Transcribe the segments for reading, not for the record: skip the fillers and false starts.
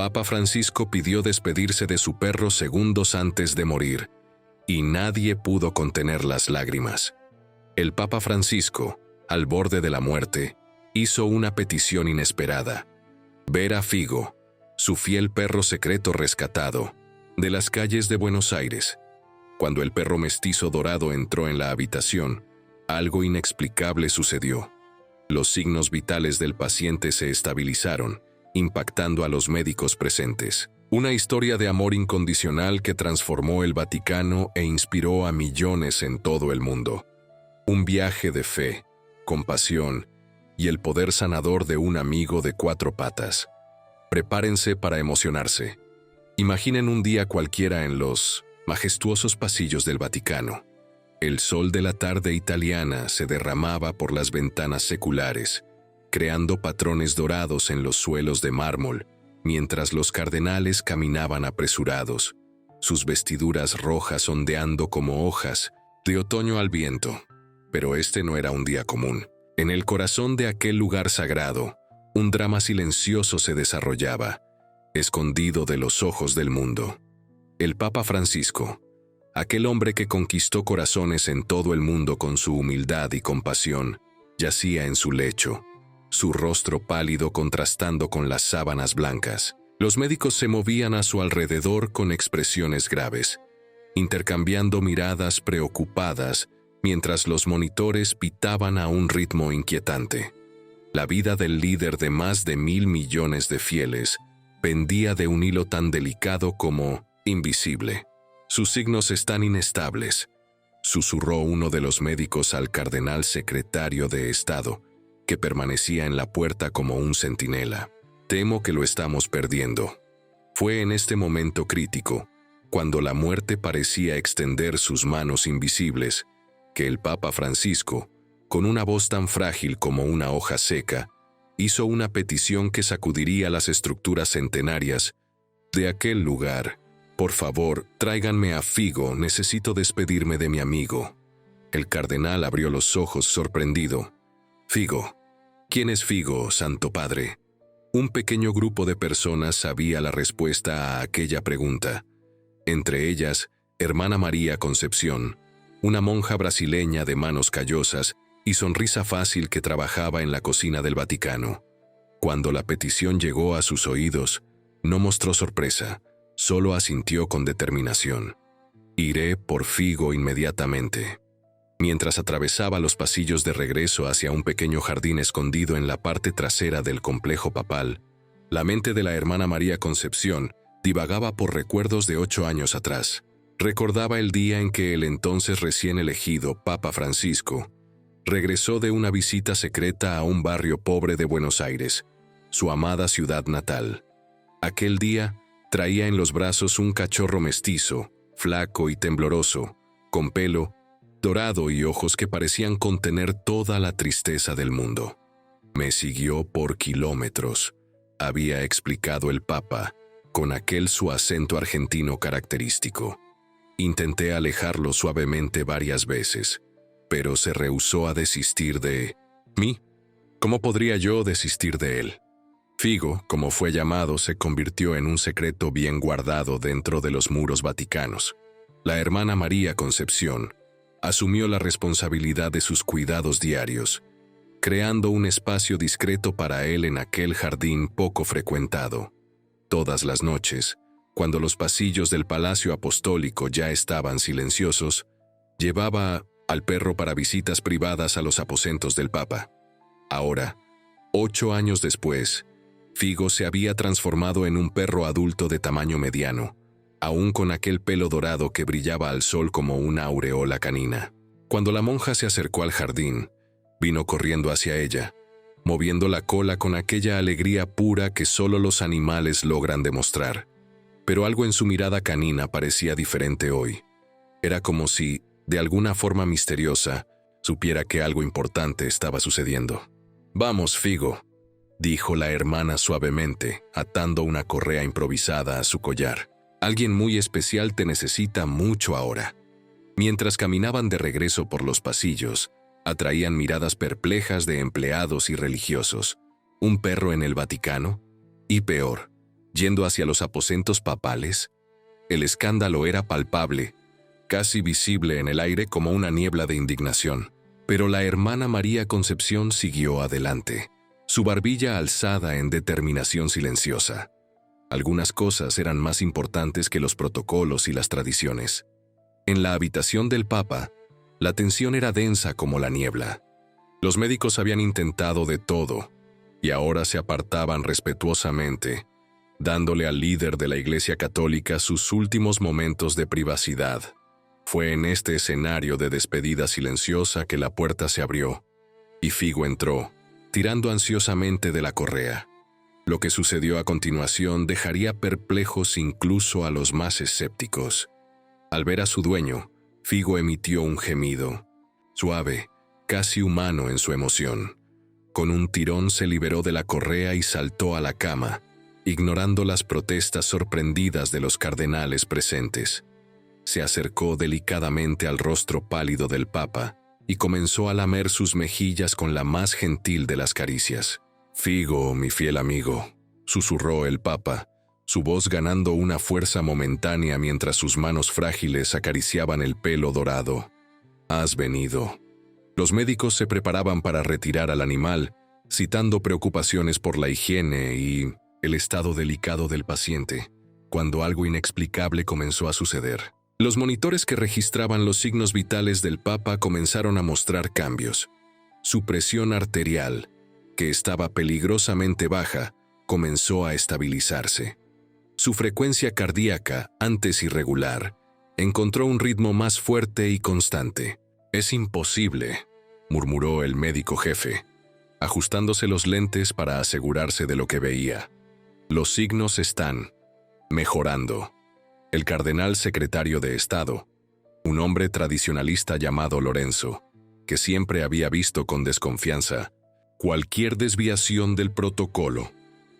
Papa Francisco pidió despedirse de su perro segundos antes de morir, y nadie pudo contener las lágrimas. El Papa Francisco, al borde de la muerte, hizo una petición inesperada: ver a Figo, su fiel perro secreto rescatado, de las calles de Buenos Aires. Cuando el perro mestizo dorado entró en la habitación, algo inexplicable sucedió. Los signos vitales del paciente se estabilizaron, impactando a los médicos presentes. Una historia de amor incondicional que transformó el Vaticano e inspiró a millones en todo el mundo. Un viaje de fe, compasión y el poder sanador de un amigo de cuatro patas. Prepárense para emocionarse. Imaginen un día cualquiera en los majestuosos pasillos del Vaticano. El sol de la tarde italiana se derramaba por las ventanas seculares, creando patrones dorados en los suelos de mármol, mientras los cardenales caminaban apresurados, sus vestiduras rojas ondeando como hojas de otoño al viento. Pero este no era un día común. En el corazón de aquel lugar sagrado, un drama silencioso se desarrollaba, escondido de los ojos del mundo. El Papa Francisco, aquel hombre que conquistó corazones en todo el mundo con su humildad y compasión, yacía en su lecho, su rostro pálido contrastando con las sábanas blancas. Los médicos se movían a su alrededor con expresiones graves, intercambiando miradas preocupadas mientras los monitores pitaban a un ritmo inquietante. La vida del líder de más de 1.000 millones de fieles pendía de un hilo tan delicado como invisible. Sus signos están inestables, susurró uno de los médicos al cardenal secretario de Estado, que permanecía en la puerta como un centinela. Temo que lo estamos perdiendo. Fue en este momento crítico, cuando la muerte parecía extender sus manos invisibles, que el Papa Francisco, con una voz tan frágil como una hoja seca, hizo una petición que sacudiría las estructuras centenarias de aquel lugar. Por favor, tráiganme a Figo, necesito despedirme de mi amigo. El cardenal abrió los ojos sorprendido. Figo. ¿Quién es Figo, Santo Padre? Un pequeño grupo de personas sabía la respuesta a aquella pregunta. Entre ellas, Hermana María Concepción, una monja brasileña de manos callosas y sonrisa fácil que trabajaba en la cocina del Vaticano. Cuando la petición llegó a sus oídos, no mostró sorpresa, solo asintió con determinación. Iré por Figo inmediatamente. Mientras atravesaba los pasillos de regreso hacia un pequeño jardín escondido en la parte trasera del complejo papal, la mente de la hermana María Concepción divagaba por recuerdos de 8 años atrás. Recordaba el día en que el entonces recién elegido Papa Francisco regresó de una visita secreta a un barrio pobre de Buenos Aires, su amada ciudad natal. Aquel día traía en los brazos un cachorro mestizo, flaco y tembloroso, con pelo dorado y ojos que parecían contener toda la tristeza del mundo. Me siguió por kilómetros, había explicado el Papa, con aquel su acento argentino característico. Intenté alejarlo suavemente varias veces, pero se rehusó a desistir de mí. ¿Cómo podría yo desistir de él? Figo, como fue llamado, se convirtió en un secreto bien guardado dentro de los muros vaticanos. La hermana María Concepción asumió la responsabilidad de sus cuidados diarios, creando un espacio discreto para él en aquel jardín poco frecuentado. Todas las noches, cuando los pasillos del Palacio Apostólico ya estaban silenciosos, llevaba al perro para visitas privadas a los aposentos del Papa. Ahora, 8 años después, Figo se había transformado en un perro adulto de tamaño mediano, aún con aquel pelo dorado que brillaba al sol como una aureola canina. Cuando la monja se acercó al jardín, vino corriendo hacia ella, moviendo la cola con aquella alegría pura que solo los animales logran demostrar. Pero algo en su mirada canina parecía diferente hoy. Era como si, de alguna forma misteriosa, supiera que algo importante estaba sucediendo. «Vamos, Figo», dijo la hermana suavemente, atando una correa improvisada a su collar. «Alguien muy especial te necesita mucho ahora». Mientras caminaban de regreso por los pasillos, atraían miradas perplejas de empleados y religiosos. ¿Un perro en el Vaticano? Y peor, yendo hacia los aposentos papales. El escándalo era palpable, casi visible en el aire como una niebla de indignación. Pero la hermana María Concepción siguió adelante, su barbilla alzada en determinación silenciosa. Algunas cosas eran más importantes que los protocolos y las tradiciones. En la habitación del Papa, la tensión era densa como la niebla. Los médicos habían intentado de todo, y ahora se apartaban respetuosamente, dándole al líder de la Iglesia Católica sus últimos momentos de privacidad. Fue en este escenario de despedida silenciosa que la puerta se abrió, y Figo entró, tirando ansiosamente de la correa. Lo que sucedió a continuación dejaría perplejos incluso a los más escépticos. Al ver a su dueño, Figo emitió un gemido, suave, casi humano en su emoción. Con un tirón se liberó de la correa y saltó a la cama, ignorando las protestas sorprendidas de los cardenales presentes. Se acercó delicadamente al rostro pálido del Papa y comenzó a lamer sus mejillas con la más gentil de las caricias. «Figo, mi fiel amigo», susurró el Papa, su voz ganando una fuerza momentánea mientras sus manos frágiles acariciaban el pelo dorado. «Has venido». Los médicos se preparaban para retirar al animal, citando preocupaciones por la higiene y el estado delicado del paciente, cuando algo inexplicable comenzó a suceder. Los monitores que registraban los signos vitales del Papa comenzaron a mostrar cambios. Su presión arterial, que estaba peligrosamente baja, comenzó a estabilizarse. Su frecuencia cardíaca, antes irregular, encontró un ritmo más fuerte y constante. «Es imposible», murmuró el médico jefe, ajustándose los lentes para asegurarse de lo que veía. «Los signos están mejorando». El cardenal secretario de Estado, un hombre tradicionalista llamado Lorenzo, que siempre había visto con desconfianza cualquier desviación del protocolo,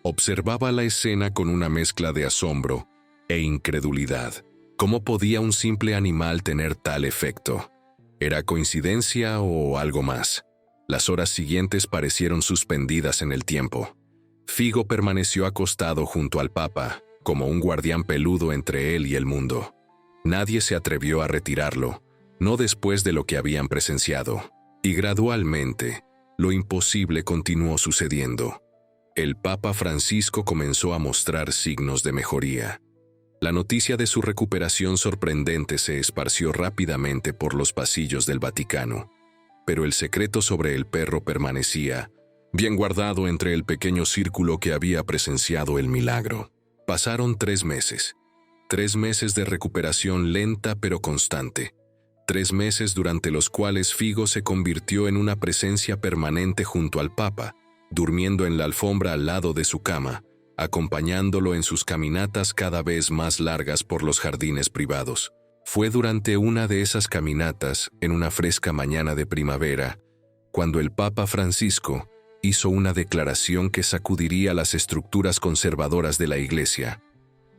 observaba la escena con una mezcla de asombro e incredulidad. ¿Cómo podía un simple animal tener tal efecto? ¿Era coincidencia o algo más? Las horas siguientes parecieron suspendidas en el tiempo. Figo permaneció acostado junto al Papa, como un guardián peludo entre él y el mundo. Nadie se atrevió a retirarlo, no después de lo que habían presenciado. Y gradualmente, lo imposible continuó sucediendo. El Papa Francisco comenzó a mostrar signos de mejoría. La noticia de su recuperación sorprendente se esparció rápidamente por los pasillos del Vaticano. Pero el secreto sobre el perro permanecía, bien guardado entre el pequeño círculo que había presenciado el milagro. Pasaron 3 meses. 3 meses de recuperación lenta pero constante. 3 meses durante los cuales Figo se convirtió en una presencia permanente junto al Papa, durmiendo en la alfombra al lado de su cama, acompañándolo en sus caminatas cada vez más largas por los jardines privados. Fue durante una de esas caminatas, en una fresca mañana de primavera, cuando el Papa Francisco hizo una declaración que sacudiría las estructuras conservadoras de la Iglesia.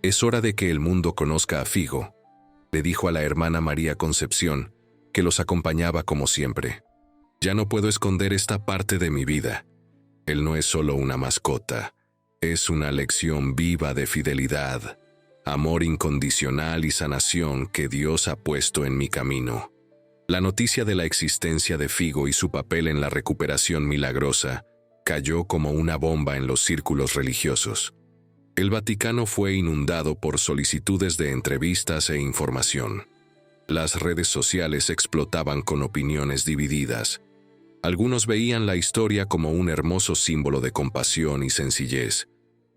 «Es hora de que el mundo conozca a Figo», le dijo a la hermana María Concepción, que los acompañaba como siempre. «Ya no puedo esconder esta parte de mi vida. Él no es solo una mascota, es una lección viva de fidelidad, amor incondicional y sanación que Dios ha puesto en mi camino». La noticia de la existencia de Figo y su papel en la recuperación milagrosa cayó como una bomba en los círculos religiosos. El Vaticano fue inundado por solicitudes de entrevistas e información. Las redes sociales explotaban con opiniones divididas. Algunos veían la historia como un hermoso símbolo de compasión y sencillez,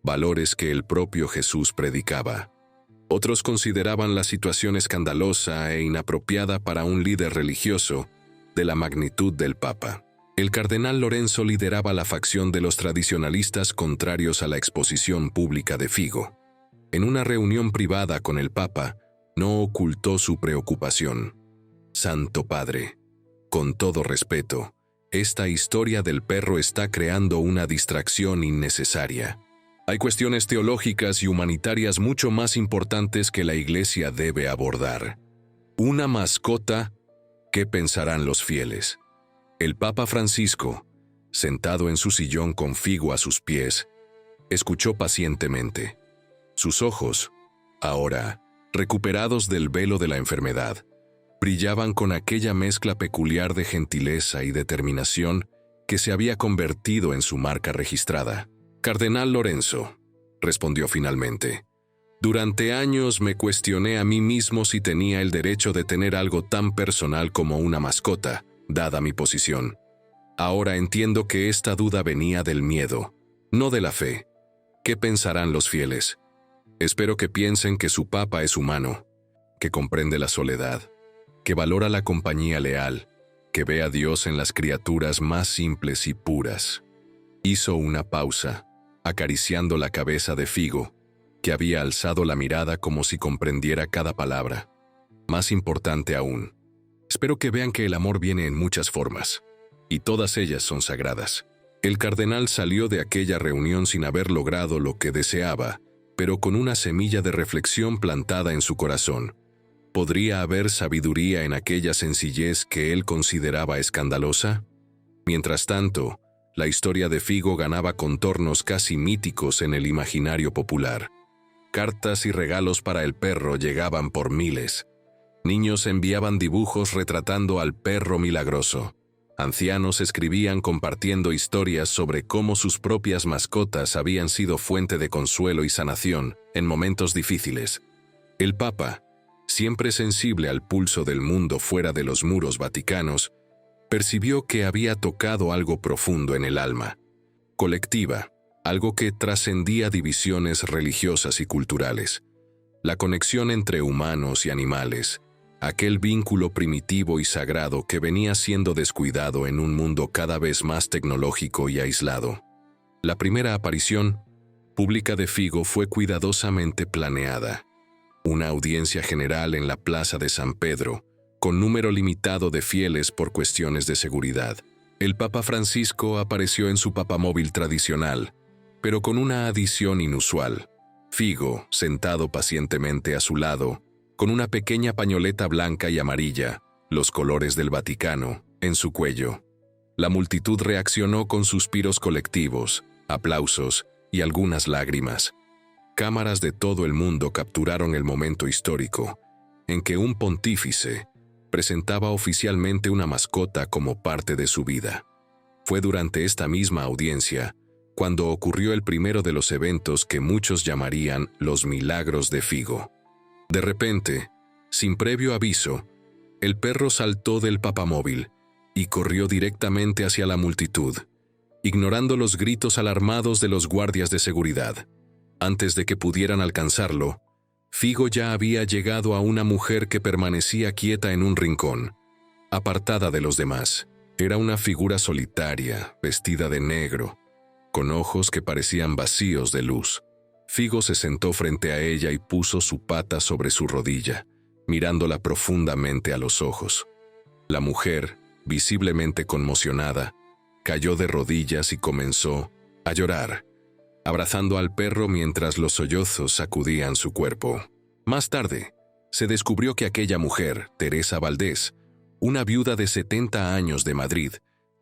valores que el propio Jesús predicaba. Otros consideraban la situación escandalosa e inapropiada para un líder religioso de la magnitud del Papa. El cardenal Lorenzo lideraba la facción de los tradicionalistas contrarios a la exposición pública de Figo. En una reunión privada con el Papa, no ocultó su preocupación. «Santo Padre, con todo respeto, esta historia del perro está creando una distracción innecesaria. Hay cuestiones teológicas y humanitarias mucho más importantes que la Iglesia debe abordar. Una mascota, ¿qué pensarán los fieles?». El Papa Francisco, sentado en su sillón con Figo a sus pies, escuchó pacientemente. Sus ojos, ahora, recuperados del velo de la enfermedad, brillaban con aquella mezcla peculiar de gentileza y determinación que se había convertido en su marca registrada. «Cardenal Lorenzo», respondió finalmente, «durante años me cuestioné a mí mismo si tenía el derecho de tener algo tan personal como una mascota, dada mi posición. Ahora entiendo que esta duda venía del miedo, no de la fe. ¿Qué pensarán los fieles? Espero que piensen que su papa es humano, que comprende la soledad, que valora la compañía leal, que ve a Dios en las criaturas más simples y puras». Hizo una pausa, acariciando la cabeza de Figo, que había alzado la mirada como si comprendiera cada palabra. «Más importante aún, espero que vean que el amor viene en muchas formas, y todas ellas son sagradas». El cardenal salió de aquella reunión sin haber logrado lo que deseaba, pero con una semilla de reflexión plantada en su corazón. ¿Podría haber sabiduría en aquella sencillez que él consideraba escandalosa? Mientras tanto, la historia de Figo ganaba contornos casi míticos en el imaginario popular. Cartas y regalos para el perro llegaban por miles. Niños enviaban dibujos retratando al perro milagroso. Ancianos escribían compartiendo historias sobre cómo sus propias mascotas habían sido fuente de consuelo y sanación en momentos difíciles. El Papa, siempre sensible al pulso del mundo fuera de los muros vaticanos, percibió que había tocado algo profundo en el alma, colectiva, algo que trascendía divisiones religiosas y culturales. La conexión entre humanos y animales, aquel vínculo primitivo y sagrado que venía siendo descuidado en un mundo cada vez más tecnológico y aislado. La primera aparición pública de Figo fue cuidadosamente planeada. Una audiencia general en la Plaza de San Pedro, con número limitado de fieles por cuestiones de seguridad. El Papa Francisco apareció en su papamóvil tradicional, pero con una adición inusual. Figo, sentado pacientemente a su lado, con una pequeña pañoleta blanca y amarilla, los colores del Vaticano, en su cuello. La multitud reaccionó con suspiros colectivos, aplausos y algunas lágrimas. Cámaras de todo el mundo capturaron el momento histórico en que un pontífice presentaba oficialmente una mascota como parte de su vida. Fue durante esta misma audiencia cuando ocurrió el primero de los eventos que muchos llamarían los milagros de Figo. De repente, sin previo aviso, el perro saltó del papamóvil y corrió directamente hacia la multitud, ignorando los gritos alarmados de los guardias de seguridad. Antes de que pudieran alcanzarlo, Figo ya había llegado a una mujer que permanecía quieta en un rincón, apartada de los demás. Era una figura solitaria, vestida de negro, con ojos que parecían vacíos de luz. Figo se sentó frente a ella y puso su pata sobre su rodilla, mirándola profundamente a los ojos. La mujer, visiblemente conmocionada, cayó de rodillas y comenzó a llorar, abrazando al perro mientras los sollozos sacudían su cuerpo. Más tarde, se descubrió que aquella mujer, Teresa Valdés, una viuda de 70 años de Madrid,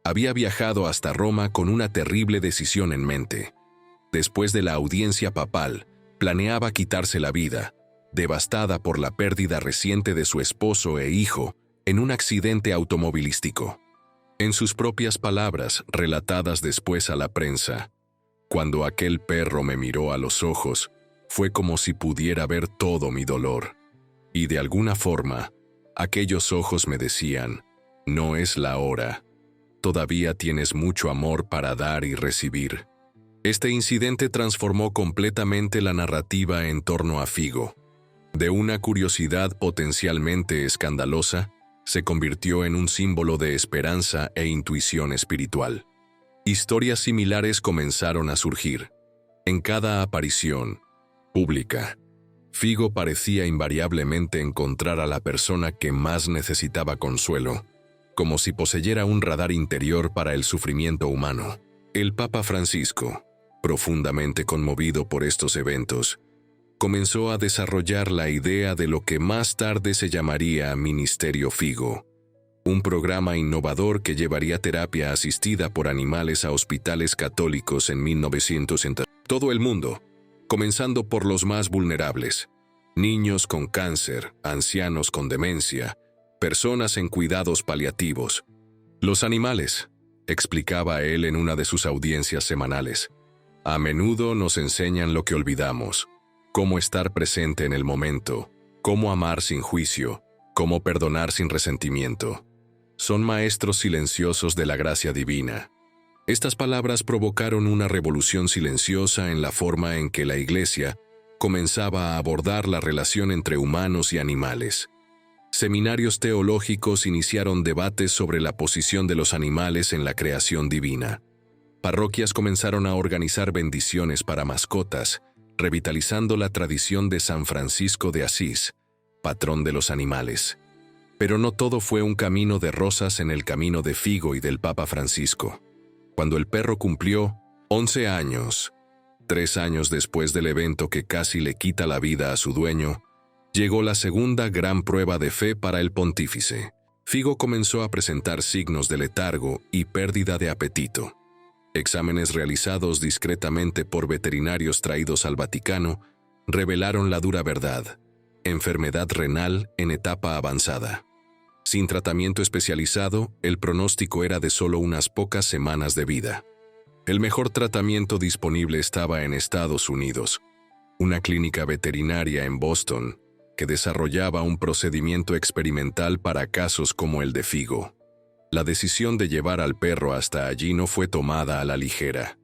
había viajado hasta Roma con una terrible decisión en mente. Después de la audiencia papal, planeaba quitarse la vida, devastada por la pérdida reciente de su esposo e hijo en un accidente automovilístico. En sus propias palabras, relatadas después a la prensa, «Cuando aquel perro me miró a los ojos, fue como si pudiera ver todo mi dolor. Y de alguna forma, aquellos ojos me decían, no es la hora. Todavía tienes mucho amor para dar y recibir». Este incidente transformó completamente la narrativa en torno a Figo. De una curiosidad potencialmente escandalosa, se convirtió en un símbolo de esperanza e intuición espiritual. Historias similares comenzaron a surgir. En cada aparición pública, Figo parecía invariablemente encontrar a la persona que más necesitaba consuelo, como si poseyera un radar interior para el sufrimiento humano. El Papa Francisco, profundamente conmovido por estos eventos, comenzó a desarrollar la idea de lo que más tarde se llamaría Ministerio Figo, un programa innovador que llevaría terapia asistida por animales a hospitales católicos en 1960. Todo el mundo, comenzando por los más vulnerables: niños con cáncer, ancianos con demencia, personas en cuidados paliativos. Los animales, explicaba él en una de sus audiencias semanales, a menudo nos enseñan lo que olvidamos: cómo estar presente en el momento, cómo amar sin juicio, cómo perdonar sin resentimiento. Son maestros silenciosos de la gracia divina. Estas palabras provocaron una revolución silenciosa en la forma en que la Iglesia comenzaba a abordar la relación entre humanos y animales. Seminarios teológicos iniciaron debates sobre la posición de los animales en la creación divina. Parroquias comenzaron a organizar bendiciones para mascotas, revitalizando la tradición de San Francisco de Asís, patrón de los animales. Pero no todo fue un camino de rosas en el camino de Figo y del Papa Francisco. Cuando el perro cumplió 11 años, 3 años después del evento que casi le quita la vida a su dueño, llegó la segunda gran prueba de fe para el pontífice. Figo comenzó a presentar signos de letargo y pérdida de apetito. Exámenes realizados discretamente por veterinarios traídos al Vaticano revelaron la dura verdad: enfermedad renal en etapa avanzada. Sin tratamiento especializado, el pronóstico era de solo unas pocas semanas de vida. El mejor tratamiento disponible estaba en Estados Unidos, una clínica veterinaria en Boston que desarrollaba un procedimiento experimental para casos como el de Figo. La decisión de llevar al perro hasta allí no fue tomada a la ligera.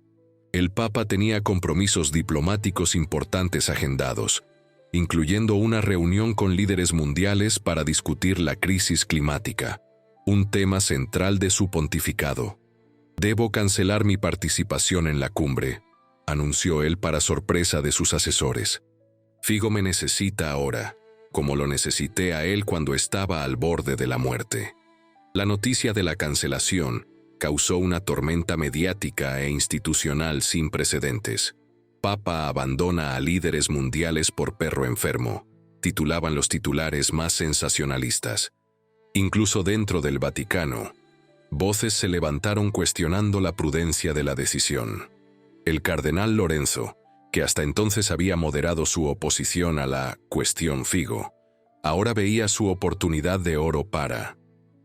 El Papa tenía compromisos diplomáticos importantes agendados, incluyendo una reunión con líderes mundiales para discutir la crisis climática, un tema central de su pontificado. «Debo cancelar mi participación en la cumbre», anunció él para sorpresa de sus asesores. «Figo me necesita ahora, como lo necesité a él cuando estaba al borde de la muerte». La noticia de la cancelación causó una tormenta mediática e institucional sin precedentes. «Papa abandona a líderes mundiales por perro enfermo», titulaban los titulares más sensacionalistas. Incluso dentro del Vaticano, voces se levantaron cuestionando la prudencia de la decisión. El cardenal Lorenzo, que hasta entonces había moderado su oposición a la cuestión Figo, ahora veía su oportunidad de oro para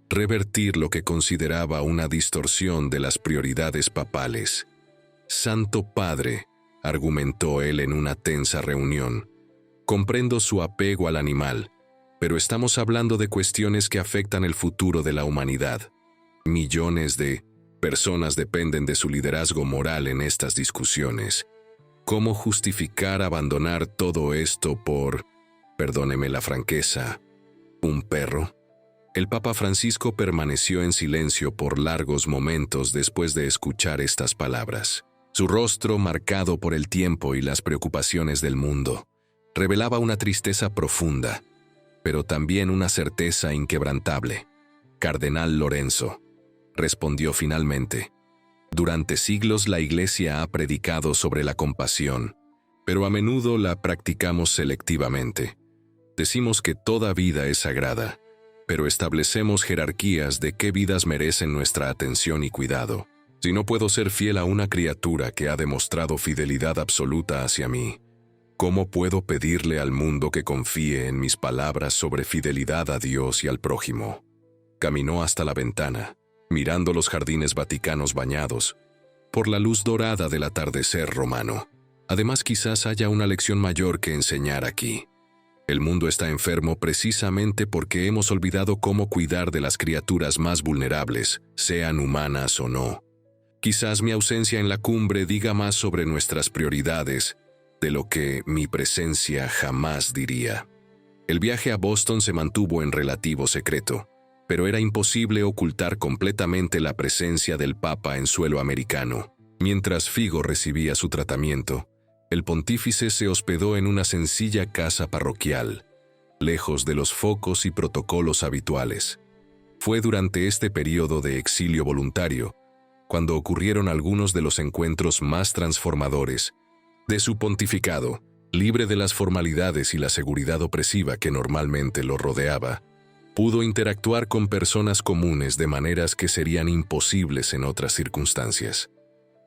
revertir lo que consideraba una distorsión de las prioridades papales. «Santo Padre», argumentó él en una tensa reunión, «comprendo su apego al animal, pero estamos hablando de cuestiones que afectan el futuro de la humanidad. Millones de personas dependen de su liderazgo moral en estas discusiones. ¿Cómo justificar abandonar todo esto por, perdóneme la franqueza, un perro?» El Papa Francisco permaneció en silencio por largos momentos después de escuchar estas palabras. Su rostro, marcado por el tiempo y las preocupaciones del mundo, revelaba una tristeza profunda, pero también una certeza inquebrantable. «Cardenal Lorenzo», respondió finalmente, «durante siglos la Iglesia ha predicado sobre la compasión, pero a menudo la practicamos selectivamente. Decimos que toda vida es sagrada, pero establecemos jerarquías de qué vidas merecen nuestra atención y cuidado. Si no puedo ser fiel a una criatura que ha demostrado fidelidad absoluta hacia mí, ¿cómo puedo pedirle al mundo que confíe en mis palabras sobre fidelidad a Dios y al prójimo?» Caminó hasta la ventana, mirando los jardines vaticanos bañados por la luz dorada del atardecer romano. «Además, quizás haya una lección mayor que enseñar aquí. El mundo está enfermo precisamente porque hemos olvidado cómo cuidar de las criaturas más vulnerables, sean humanas o no. Quizás mi ausencia en la cumbre diga más sobre nuestras prioridades de lo que mi presencia jamás diría». El viaje a Boston se mantuvo en relativo secreto, pero era imposible ocultar completamente la presencia del Papa en suelo americano. Mientras Figo recibía su tratamiento, el pontífice se hospedó en una sencilla casa parroquial, lejos de los focos y protocolos habituales. Fue durante este periodo de exilio voluntario cuando ocurrieron algunos de los encuentros más transformadores de su pontificado. Libre de las formalidades y la seguridad opresiva que normalmente lo rodeaba, pudo interactuar con personas comunes de maneras que serían imposibles en otras circunstancias.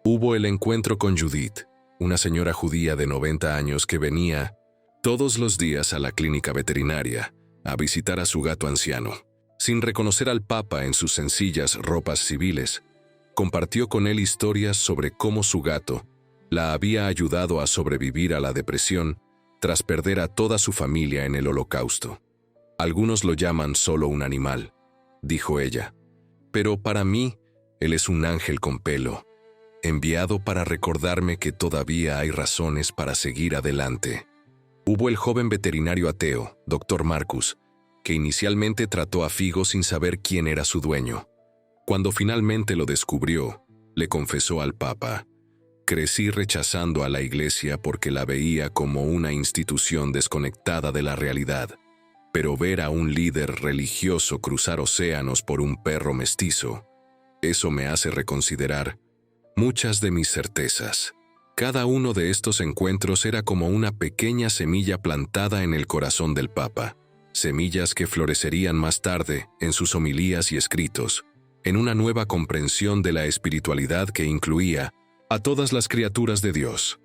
Hubo el encuentro con Judith, una señora judía de 90 años que venía todos los días a la clínica veterinaria a visitar a su gato anciano. Sin reconocer al Papa en sus sencillas ropas civiles, compartió con él historias sobre cómo su gato la había ayudado a sobrevivir a la depresión tras perder a toda su familia en el Holocausto. Algunos lo llaman solo un animal, dijo ella, pero para mí, él es un ángel con pelo, enviado para recordarme que todavía hay razones para seguir adelante. Hubo el joven veterinario ateo, Dr. Marcus, que inicialmente trató a Figo sin saber quién era su dueño. Cuando finalmente lo descubrió, le confesó al Papa: crecí rechazando a la Iglesia porque la veía como una institución desconectada de la realidad. Pero ver a un líder religioso cruzar océanos por un perro mestizo, eso me hace reconsiderar muchas de mis certezas. Cada uno de estos encuentros era como una pequeña semilla plantada en el corazón del Papa, semillas que florecerían más tarde en sus homilías y escritos, en una nueva comprensión de la espiritualidad que incluía a todas las criaturas de Dios.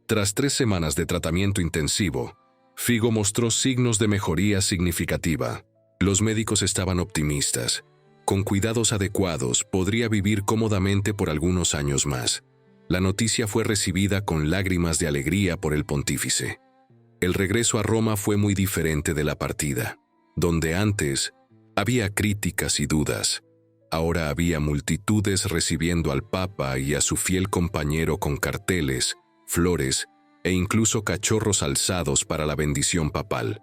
Tras 3 semanas de tratamiento intensivo, Figo mostró signos de mejoría significativa. Los médicos estaban optimistas. Con cuidados adecuados, podría vivir cómodamente por algunos años más. La noticia fue recibida con lágrimas de alegría por el pontífice. El regreso a Roma fue muy diferente de la partida. Donde antes había críticas y dudas, ahora había multitudes recibiendo al Papa y a su fiel compañero con carteles, flores e incluso cachorros alzados para la bendición papal.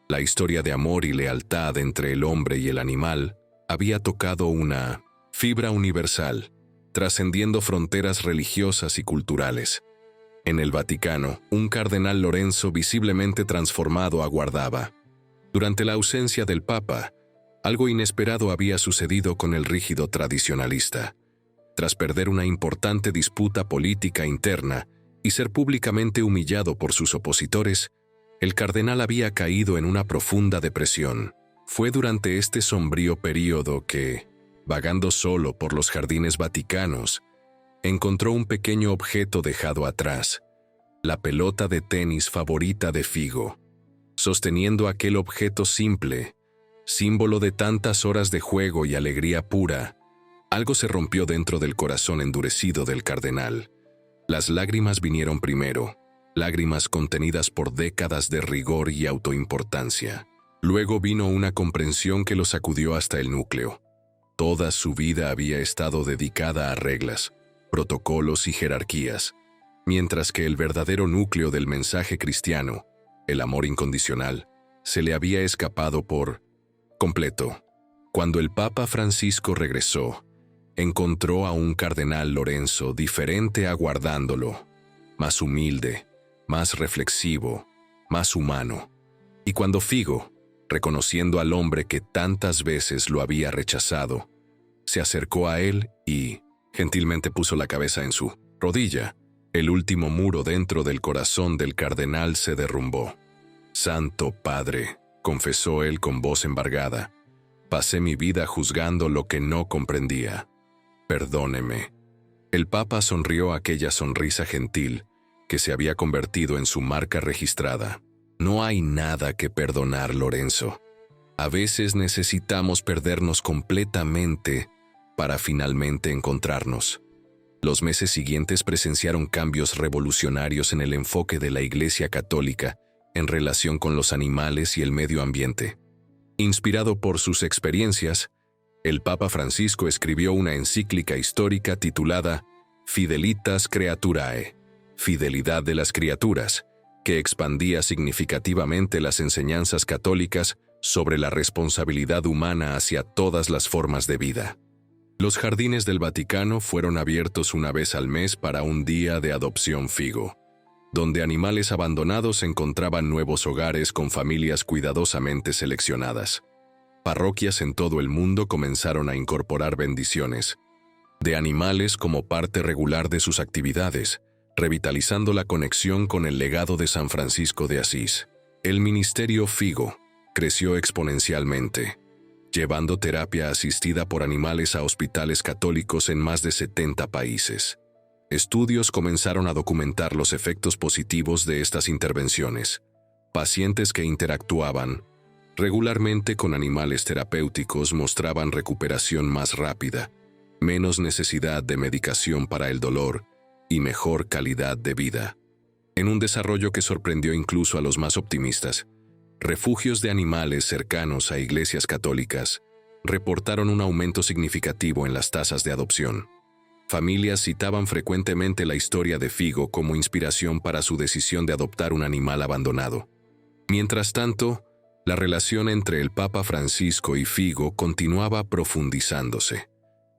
La historia de amor y lealtad entre el hombre y el animal había tocado una fibra universal, trascendiendo fronteras religiosas y culturales. En el Vaticano, un cardenal Lorenzo visiblemente transformado aguardaba. Durante la ausencia del Papa, algo inesperado había sucedido con el rígido tradicionalista. Tras perder una importante disputa política interna y ser públicamente humillado por sus opositores, el cardenal había caído en una profunda depresión. Fue durante este sombrío período que, vagando solo por los jardines vaticanos, encontró un pequeño objeto dejado atrás, la pelota de tenis favorita de Figo. Sosteniendo aquel objeto simple, símbolo de tantas horas de juego y alegría pura, algo se rompió dentro del corazón endurecido del cardenal. Las lágrimas vinieron primero, lágrimas contenidas por décadas de rigor y autoimportancia. Luego vino una comprensión que lo sacudió hasta el núcleo. Toda su vida había estado dedicada a reglas, protocolos y jerarquías, mientras que el verdadero núcleo del mensaje cristiano, el amor incondicional, se le había escapado por completo. Cuando el Papa Francisco regresó, encontró a un cardenal Lorenzo diferente aguardándolo, más humilde, más reflexivo, más humano. Y cuando Figo, reconociendo al hombre que tantas veces lo había rechazado, se acercó a él y gentilmente puso la cabeza en su rodilla, el último muro dentro del corazón del cardenal se derrumbó. «Santo Padre», confesó él con voz embargada, «pasé mi vida juzgando lo que no comprendía. Perdóneme». El Papa sonrió aquella sonrisa gentil que se había convertido en su marca registrada. «No hay nada que perdonar, Lorenzo. A veces necesitamos perdernos completamente para finalmente encontrarnos». Los meses siguientes presenciaron cambios revolucionarios en el enfoque de la Iglesia Católica en relación con los animales y el medio ambiente. Inspirado por sus experiencias, el Papa Francisco escribió una encíclica histórica titulada Fidelitas Creaturae, Fidelidad de las Criaturas, que expandía significativamente las enseñanzas católicas sobre la responsabilidad humana hacia todas las formas de vida. Los jardines del Vaticano fueron abiertos una vez al mes para un día de adopción Figo, donde animales abandonados encontraban nuevos hogares con familias cuidadosamente seleccionadas. Parroquias en todo el mundo comenzaron a incorporar bendiciones de animales como parte regular de sus actividades, revitalizando la conexión con el legado de San Francisco de Asís. El ministerio Figo creció exponencialmente, llevando terapia asistida por animales a hospitales católicos en más de 70 países. Estudios comenzaron a documentar los efectos positivos de estas intervenciones. Pacientes que interactuaban regularmente con animales terapéuticos mostraban recuperación más rápida, menos necesidad de medicación para el dolor y mejor calidad de vida. En un desarrollo que sorprendió incluso a los más optimistas, refugios de animales cercanos a iglesias católicas reportaron un aumento significativo en las tasas de adopción. Familias citaban frecuentemente la historia de Figo como inspiración para su decisión de adoptar un animal abandonado. Mientras tanto, la relación entre el Papa Francisco y Figo continuaba profundizándose.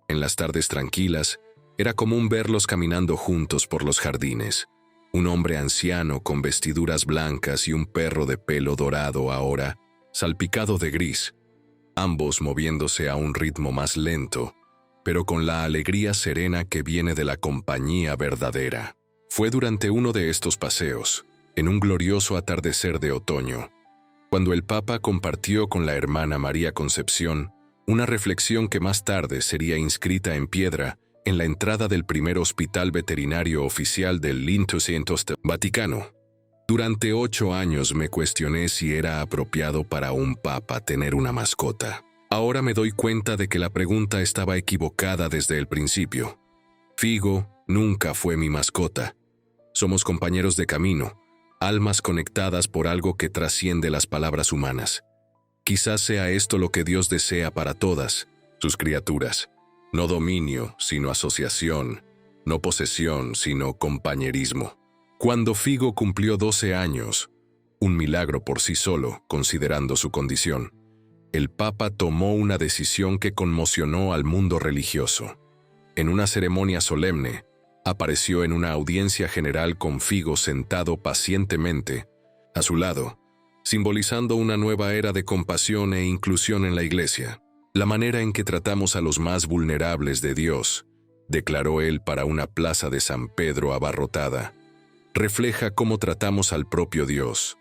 En las tardes tranquilas, era común verlos caminando juntos por los jardines. Un hombre anciano con vestiduras blancas y un perro de pelo dorado ahora, salpicado de gris, ambos moviéndose a un ritmo más lento, pero con la alegría serena que viene de la compañía verdadera. Fue durante uno de estos paseos, en un glorioso atardecer de otoño, cuando el Papa compartió con la hermana María Concepción una reflexión que más tarde sería inscrita en piedra en la entrada del primer hospital veterinario oficial del Vaticano. Durante 8 años me cuestioné si era apropiado para un papa tener una mascota. Ahora me doy cuenta de que la pregunta estaba equivocada desde el principio. Figo nunca fue mi mascota. Somos compañeros de camino, almas conectadas por algo que trasciende las palabras humanas. Quizás sea esto lo que Dios desea para todas sus criaturas. No dominio, sino asociación. No posesión, sino compañerismo. Cuando Figo cumplió 12 años, un milagro por sí solo, considerando su condición, el Papa tomó una decisión que conmocionó al mundo religioso. En una ceremonia solemne, apareció en una audiencia general con Figo sentado pacientemente a su lado, simbolizando una nueva era de compasión e inclusión en la Iglesia. La manera en que tratamos a los más vulnerables de Dios, declaró él para una plaza de San Pedro abarrotada, refleja cómo tratamos al propio Dios.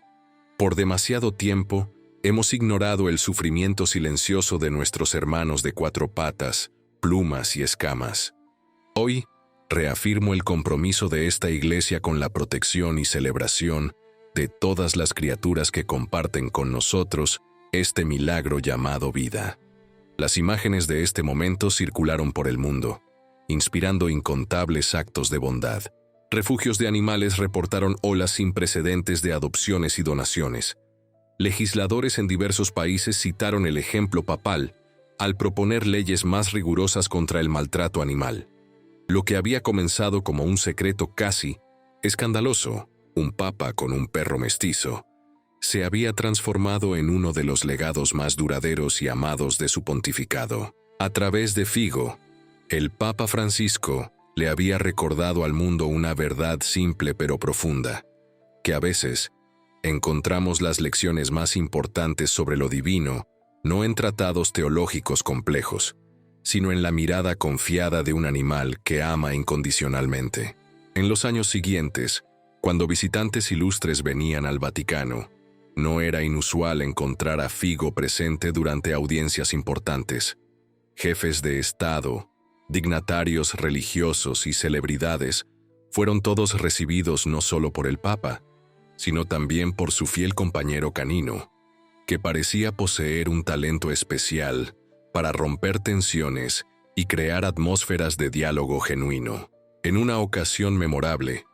Por demasiado tiempo, hemos ignorado el sufrimiento silencioso de nuestros hermanos de 4 patas, plumas y escamas. Hoy, reafirmo el compromiso de esta Iglesia con la protección y celebración de todas las criaturas que comparten con nosotros este milagro llamado vida. Las imágenes de este momento circularon por el mundo, inspirando incontables actos de bondad. Refugios de animales reportaron olas sin precedentes de adopciones y donaciones. Legisladores en diversos países citaron el ejemplo papal al proponer leyes más rigurosas contra el maltrato animal. Lo que había comenzado como un secreto casi escandaloso, un papa con un perro mestizo, se había transformado en uno de los legados más duraderos y amados de su pontificado. A través de Figo, el Papa Francisco le había recordado al mundo una verdad simple pero profunda, que a veces encontramos las lecciones más importantes sobre lo divino, no en tratados teológicos complejos, sino en la mirada confiada de un animal que ama incondicionalmente. En los años siguientes, cuando visitantes ilustres venían al Vaticano, no era inusual encontrar a Figo presente durante audiencias importantes. Jefes de Estado, dignatarios religiosos y celebridades fueron todos recibidos no solo por el Papa, sino también por su fiel compañero canino, que parecía poseer un talento especial para romper tensiones y crear atmósferas de diálogo genuino. En una ocasión memorable,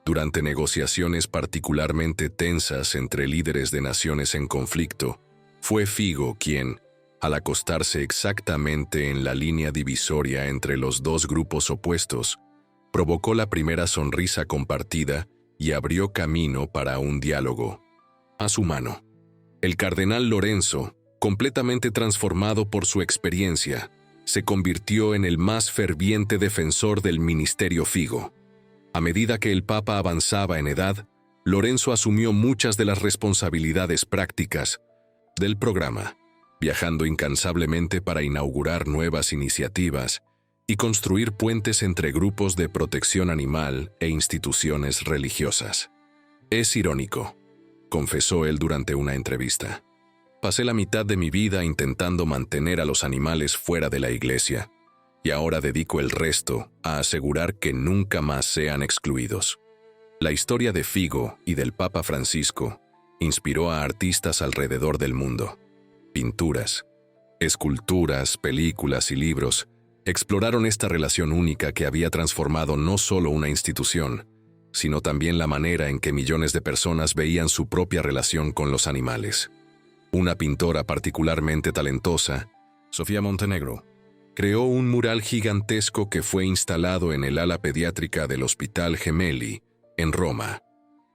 durante negociaciones particularmente tensas entre líderes de naciones en conflicto, fue Figo quien, al acostarse exactamente en la línea divisoria entre los dos grupos opuestos, provocó la primera sonrisa compartida y abrió camino para un diálogo. A su mano, el cardenal Lorenzo, completamente transformado por su experiencia, se convirtió en el más ferviente defensor del ministerio Figo. A medida que el Papa avanzaba en edad, Lorenzo asumió muchas de las responsabilidades prácticas del programa, viajando incansablemente para inaugurar nuevas iniciativas y construir puentes entre grupos de protección animal e instituciones religiosas. Es irónico, confesó él durante una entrevista. Pasé la mitad de mi vida intentando mantener a los animales fuera de la iglesia, y ahora dedico el resto a asegurar que nunca más sean excluidos. La historia de Figo y del Papa Francisco inspiró a artistas alrededor del mundo. Pinturas, esculturas, películas y libros exploraron esta relación única que había transformado no solo una institución, sino también la manera en que millones de personas veían su propia relación con los animales. Una pintora particularmente talentosa, Sofía Montenegro, creó un mural gigantesco que fue instalado en el ala pediátrica del Hospital Gemelli, en Roma.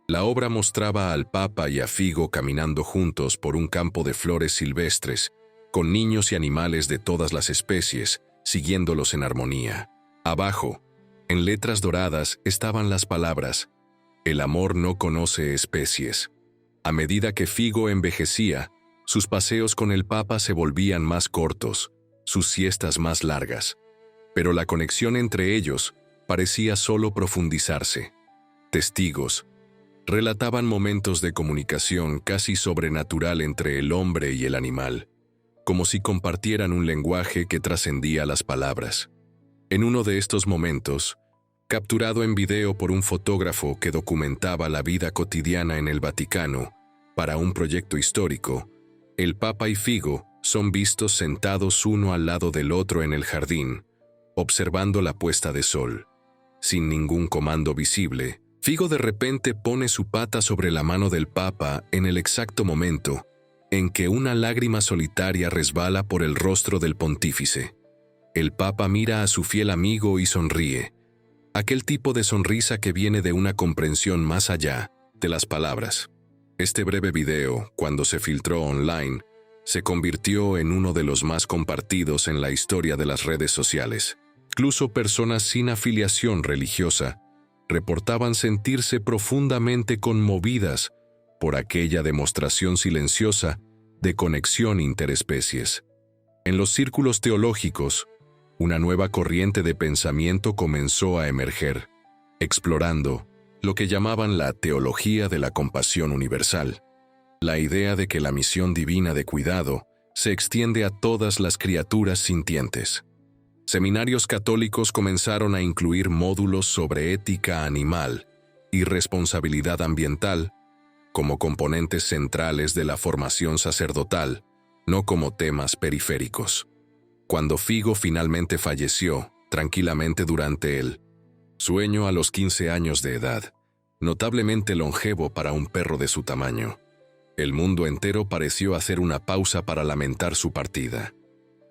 La obra mostraba al Papa y a Figo caminando juntos por un campo de flores silvestres, con niños y animales de todas las especies, siguiéndolos en armonía. Abajo, en letras doradas, estaban las palabras: «El amor no conoce especies». A medida que Figo envejecía, sus paseos con el Papa se volvían más cortos, sus siestas más largas. Pero la conexión entre ellos parecía solo profundizarse. Testigos relataban momentos de comunicación casi sobrenatural entre el hombre y el animal, como si compartieran un lenguaje que trascendía las palabras. En uno de estos momentos, capturado en video por un fotógrafo que documentaba la vida cotidiana en el Vaticano para un proyecto histórico, el Papa y Figo son vistos sentados uno al lado del otro en el jardín, observando la puesta de sol. Sin ningún comando visible, Figo de repente pone su pata sobre la mano del Papa en el exacto momento en que una lágrima solitaria resbala por el rostro del pontífice. El Papa mira a su fiel amigo y sonríe, aquel tipo de sonrisa que viene de una comprensión más allá de las palabras. Este breve video, cuando se filtró online, se convirtió en uno de los más compartidos en la historia de las redes sociales. Incluso personas sin afiliación religiosa reportaban sentirse profundamente conmovidas por aquella demostración silenciosa de conexión interespecies. En los círculos teológicos, una nueva corriente de pensamiento comenzó a emerger, explorando lo que llamaban la teología de la compasión universal, la idea de que la misión divina de cuidado se extiende a todas las criaturas sintientes. Seminarios católicos comenzaron a incluir módulos sobre ética animal y responsabilidad ambiental como componentes centrales de la formación sacerdotal, no como temas periféricos. Cuando Figo finalmente falleció, tranquilamente durante el sueño a los 15 años de edad, notablemente longevo para un perro de su tamaño, el mundo entero pareció hacer una pausa para lamentar su partida.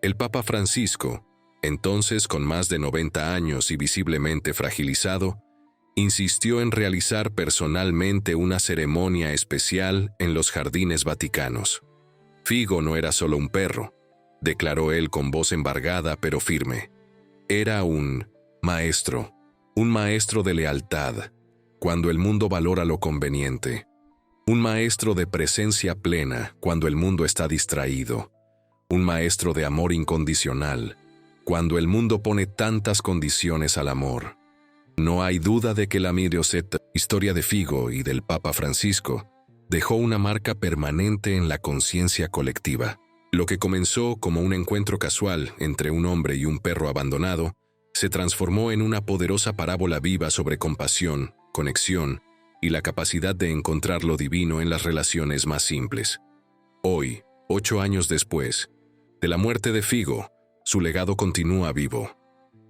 El Papa Francisco, entonces con más de 90 años y visiblemente fragilizado, insistió en realizar personalmente una ceremonia especial en los jardines vaticanos. Figo no era solo un perro, declaró él con voz embargada pero firme. Era un maestro de lealtad, cuando el mundo valora lo conveniente. Un maestro de presencia plena cuando el mundo está distraído. Un maestro de amor incondicional, cuando el mundo pone tantas condiciones al amor. No hay duda de que la historia de Figo y del Papa Francisco dejó una marca permanente en la conciencia colectiva. Lo que comenzó como un encuentro casual entre un hombre y un perro abandonado, se transformó en una poderosa parábola viva sobre compasión, conexión y la capacidad de encontrar lo divino en las relaciones más simples. Hoy, 8 años después de la muerte de Figo, su legado continúa vivo.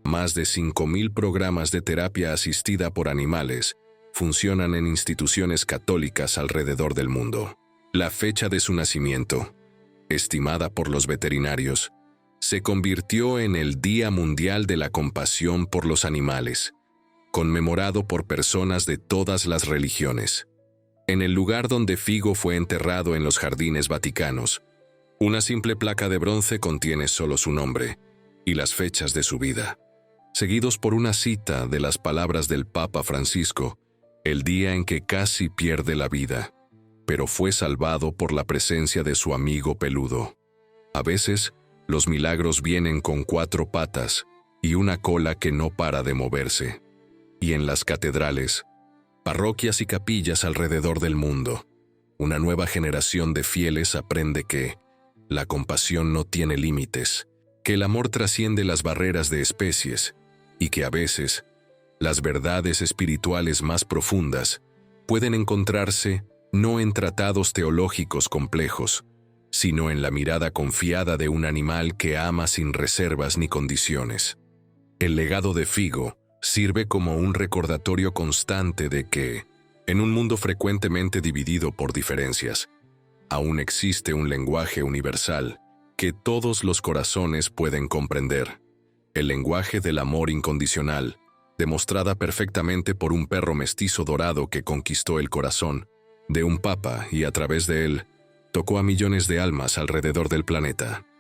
Más de 5.000 programas de terapia asistida por animales funcionan en instituciones católicas alrededor del mundo. La fecha de su nacimiento, estimada por los veterinarios, se convirtió en el Día Mundial de la Compasión por los Animales, conmemorado por personas de todas las religiones. En el lugar donde Figo fue enterrado en los jardines vaticanos, una simple placa de bronce contiene solo su nombre y las fechas de su vida, seguidos por una cita de las palabras del Papa Francisco, el día en que casi pierde la vida, pero fue salvado por la presencia de su amigo peludo. A veces, los milagros vienen con 4 patas y una cola que no para de moverse. Y en las catedrales, parroquias y capillas alrededor del mundo, una nueva generación de fieles aprende que la compasión no tiene límites que el amor trasciende las barreras de especies y que a veces las verdades espirituales más profundas pueden encontrarse no en tratados teológicos complejos, sino en la mirada confiada de un animal que ama sin reservas ni condiciones. El legado de Figo sirve como un recordatorio constante de que, en un mundo frecuentemente dividido por diferencias, aún existe un lenguaje universal que todos los corazones pueden comprender, el lenguaje del amor incondicional, demostrada perfectamente por un perro mestizo dorado que conquistó el corazón de un papa y a través de él tocó a millones de almas alrededor del planeta.